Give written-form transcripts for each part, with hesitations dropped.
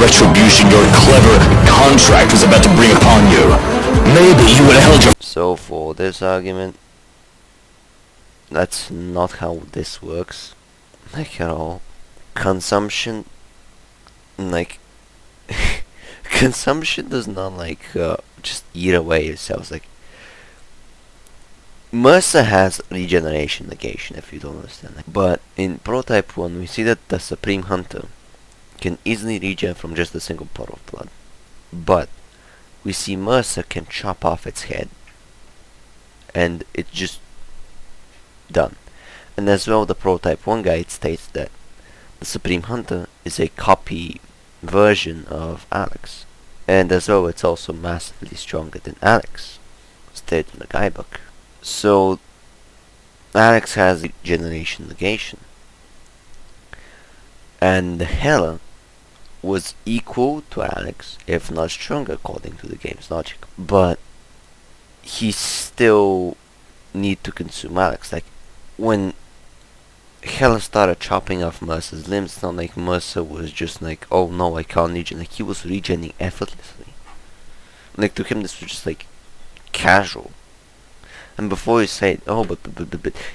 retribution your clever contract is about to bring upon you. Maybe you would have held your... So for this argument, that's not how this works, like at all. Consumption, like, consumption does not like just eat away itself. Like, Mercer has regeneration negation, if you don't understand that. But in Prototype 1 we see that the Supreme Hunter can easily regen from just a single pot of blood. But we see Mercer can chop off its head and it's just done. And as well, the Prototype 1 guide states that the Supreme Hunter is a copy version of Alex. And as well, it's also massively stronger than Alex, stated in the guidebook. So Alex has regeneration negation, and Hela was equal to Alex, if not stronger, according to the game's logic. But he still need to consume Alex. Like, when Hela started chopping off Mercer's limbs, it's not like Mercer was just like, oh no, I can't regen. Like, he was regening effortlessly. Like, to him this was just like casual. And before he said, oh, but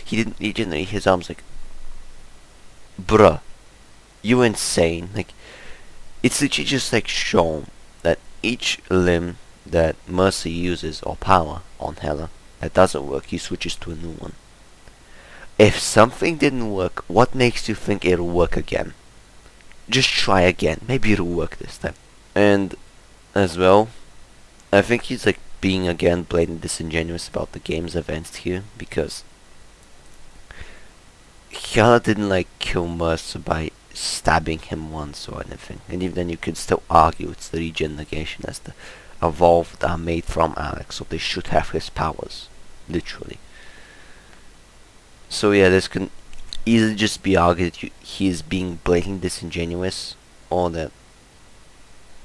he didn't regenerate his arms, like, bruh, you insane. Like, it's literally just like shown that each limb that Mercy uses or power on Hela that doesn't work, he switches to a new one. If something didn't work, what makes you think it'll work again? Just try again, maybe it'll work this time. And as well, I think he's like being again blatantly disingenuous about the game's events here, because Hela didn't like kill Mercer by stabbing him once or anything, and even then you could still argue it's the regen negation as the evolved are made from Alex, so they should have his powers, literally. So yeah, this can easily just be argued that he is being blatantly disingenuous, or that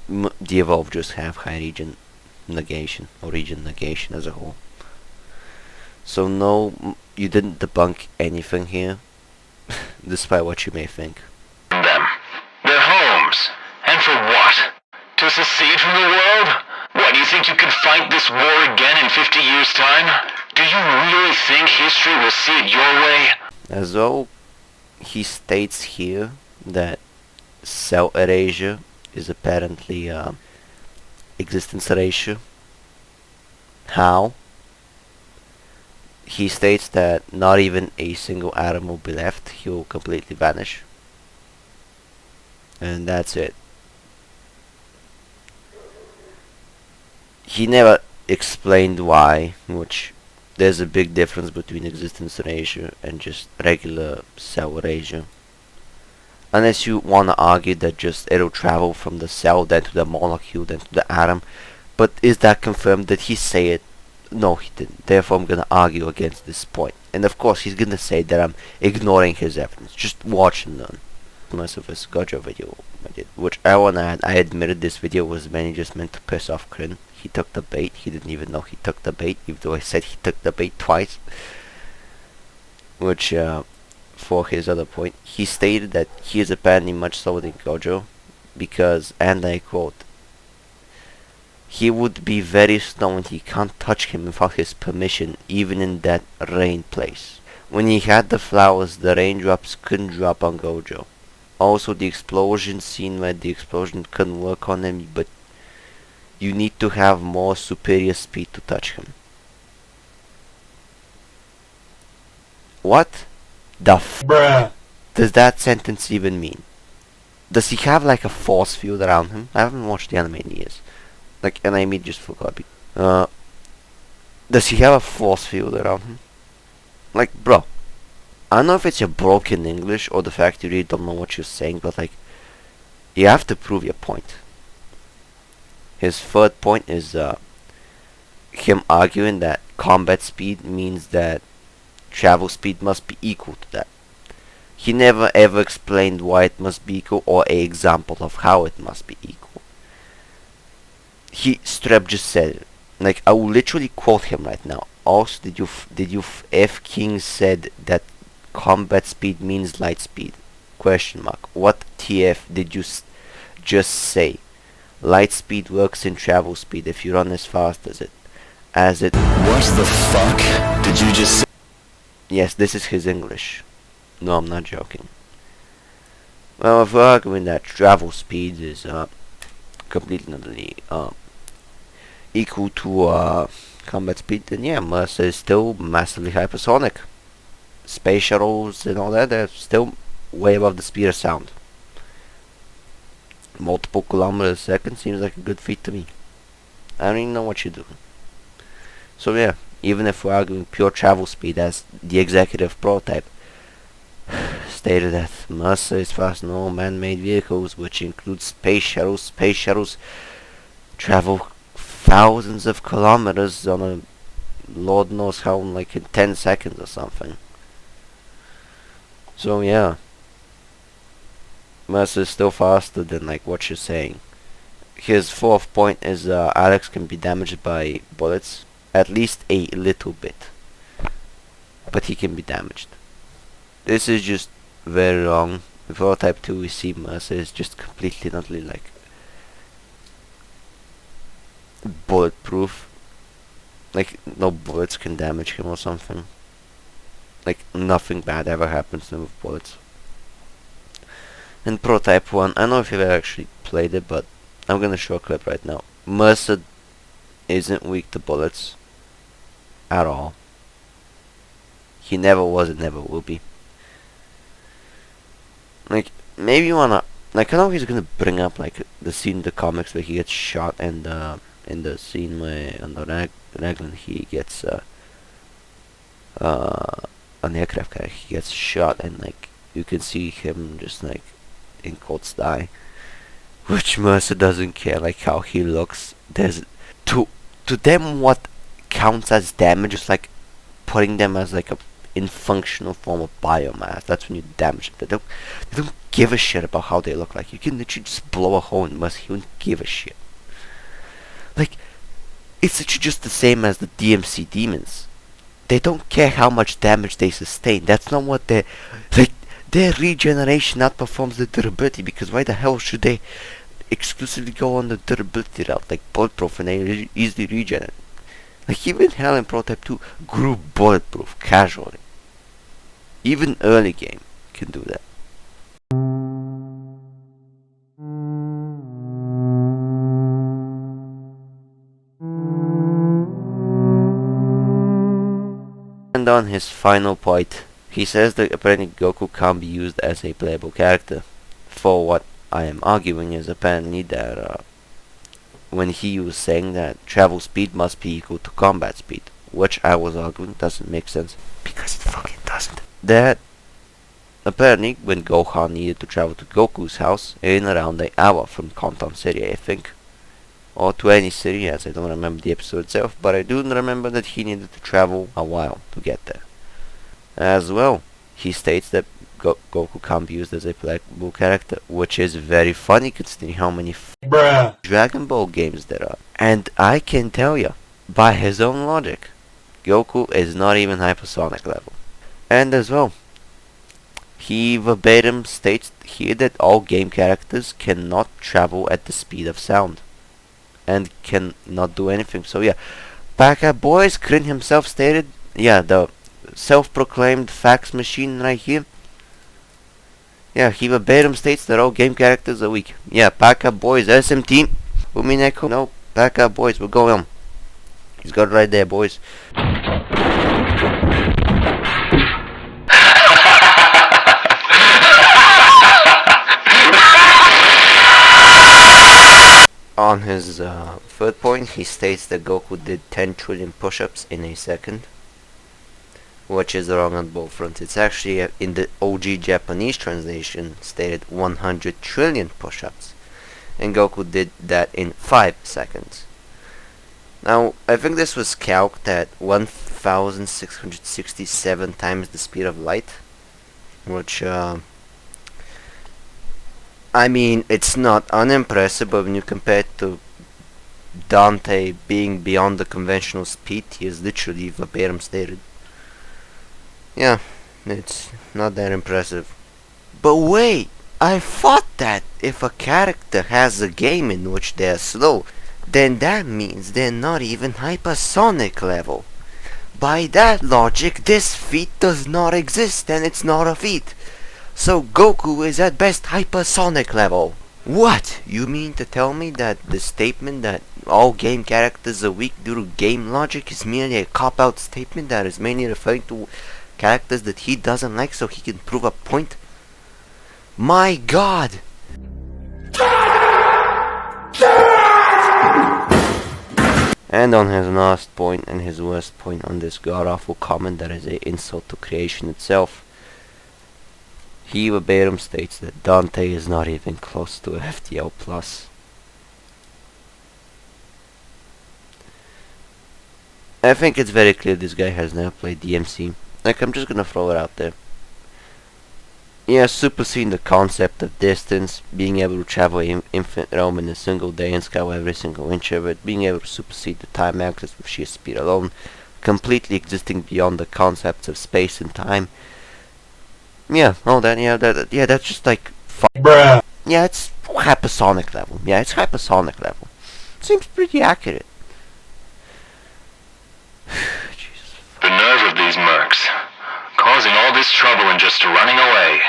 the evolved just have high regen negation, or regen negation as a whole. So no, you didn't debunk anything here, despite what you may think. Them, their homes, and for what? To secede from the world? What, do you think you could fight this war again in 50 years' time? Do you really think history will see it your way? As well, he states here that cell erasure is apparently existence erasure. How? He states that not even a single atom will be left, he will completely vanish. And that's it. He never explained why, which there's a big difference between existence erasure and just regular cell erasure. Unless you wanna argue that just it'll travel from the cell, then to the molecule, then to the atom. But is that confirmed? Did he say it? No, he didn't. Therefore I'm gonna argue against this point. And of course he's gonna say that I'm ignoring his evidence. Just watch and learn. Most of his Gojo video I did, which I wanna add, I admitted this video was mainly just meant to piss off Kryn. He took the bait. He didn't even know he took the bait, even though I said he took the bait twice. Which, for his other point, he stated that he is apparently much slower than Gojo, because, and I quote, he would be very slow and he can't touch him without his permission, even in that rain place. When he had the flowers, the raindrops couldn't drop on Gojo. Also, the explosion scene where the explosion couldn't work on him, but you need to have more superior speed to touch him. What the bruh does that sentence even mean? Does he have like a force field around him? I haven't watched the anime in years. Like, and I mean just forgot. Does he have a force field around him? Like, bro, I don't know if it's your broken English or the fact you really don't know what you're saying, but like, you have to prove your point. His third point is him arguing that combat speed means that travel speed must be equal to that. He never ever explained why it must be equal or an example of how it must be equal. He straight up just said it. Like, I will literally quote him right now. Also, did you F King said that combat speed means light speed? Question mark. What TF just say, light speed works in travel speed if you run as fast as it. What the fuck did you just say? Yes, this is his English. No, I'm not joking. Well, if we're arguing that travel speed is completely equal to combat speed, then yeah, Mercer is still massively hypersonic. Space shuttles and all that, they're still way above the speed of sound. Multiple kilometers a second seems like a good feat to me. I don't even know what you're doing. So yeah, even if we're arguing pure travel speed, as the executive prototype stated that Mercer is fast in all man-made vehicles, which includes space shuttles. Space shuttles travel thousands of kilometers on a Lord knows how, like in 10 seconds or something. So yeah, Mercer is still faster than like what you're saying. His fourth point is Alex can be damaged by bullets, at least a little bit, but he can be damaged. This is just very wrong. With Prototype 2 we see Mercer is just completely not really like bulletproof. Like no bullets can damage him or something. Like nothing bad ever happens to him with bullets. In Prototype 1, I don't know if you've ever actually played it, but I'm gonna show a clip right now. Mercer isn't weak to bullets at all. He never was and never will be. Like, maybe you wanna, like, I know he's gonna bring up like the scene in the comics where he gets shot, and in the scene where on the Raglan he gets on the aircraft carrier he gets shot, and like you can see him just like in quotes die, which Mercer doesn't care like how he looks. There's to them what counts as damage is like putting them as like a in functional form of biomass. That's when you damage them. They don't give a shit about how they look like. You can literally just blow a hole in Mercer. He wouldn't give a shit. Like, it's literally just the same as the DMC demons. They don't care how much damage they sustain. That's not what they like. Their regeneration outperforms the durability, because why the hell should they exclusively go on the durability route, like bulletproof, and they easily regenerate? Like even Hell in Prototype 2 grew bulletproof casually. Even early game can do that. And on his final point, he says that apparently Goku can't be used as a playable character. For what I am arguing is apparently that when he was saying that travel speed must be equal to combat speed, which I was arguing doesn't make sense, because it fucking doesn't. That apparently when Gohan needed to travel to Goku's house in around an hour from Compton City, I think, or to any city, as I don't remember the episode itself, but I do remember that he needed to travel a while to get there. As well, he states that Goku can't be used as a playable character, which is very funny considering how many Dragon Ball games there are. And I can tell you, by his own logic, Goku is not even hypersonic level. And as well, he verbatim states here that all game characters cannot travel at the speed of sound and cannot do anything. So yeah, Baka Boys, Kryn himself stated, yeah, the self-proclaimed fax machine right here. Yeah, he verbatim states that all game characters are weak. Yeah, Baka Boys, SMT, Umineko, no, Baka Boys, we're going on. He's got it right there, boys. On his third point, he states that Goku did 10 trillion push-ups in a second, which is wrong on both fronts. It's actually in the OG Japanese translation stated 100 trillion push-ups, and Goku did that in 5 seconds. Now, I think this was calced at 1,667 times the speed of light, which I mean, it's not unimpressive, but when you compare it to Dante being beyond the conventional speed, he is literally verbatim stated. Yeah, it's not that impressive. But wait, I thought that if a character has a game in which they're slow, then that means they're not even hypersonic level. By that logic, this feat does not exist and it's not a feat. So Goku is at best hypersonic level. What? You mean to tell me that the statement that all game characters are weak due to game logic is merely a cop-out statement that is mainly referring to characters that he doesn't like so he can prove a point? My god! And on his last point and his worst point on this god-awful comment that is an insult to creation itself, he verbatim states that Dante is not even close to a FTL+. I think it's very clear this guy has never played DMC. Like, I'm just gonna throw it out there. He has superseded the concept of distance, being able to travel infinite realm in a single day and scour every single inch of it, being able to supersede the time axis with sheer speed alone, completely existing beyond the concepts of space and time. Yeah, all that, yeah, that's just like Bruh. yeah, it's hypersonic level. Yeah, it's hypersonic level. Seems pretty accurate. Jesus. The nerve of these mercs, causing all this trouble and just running away.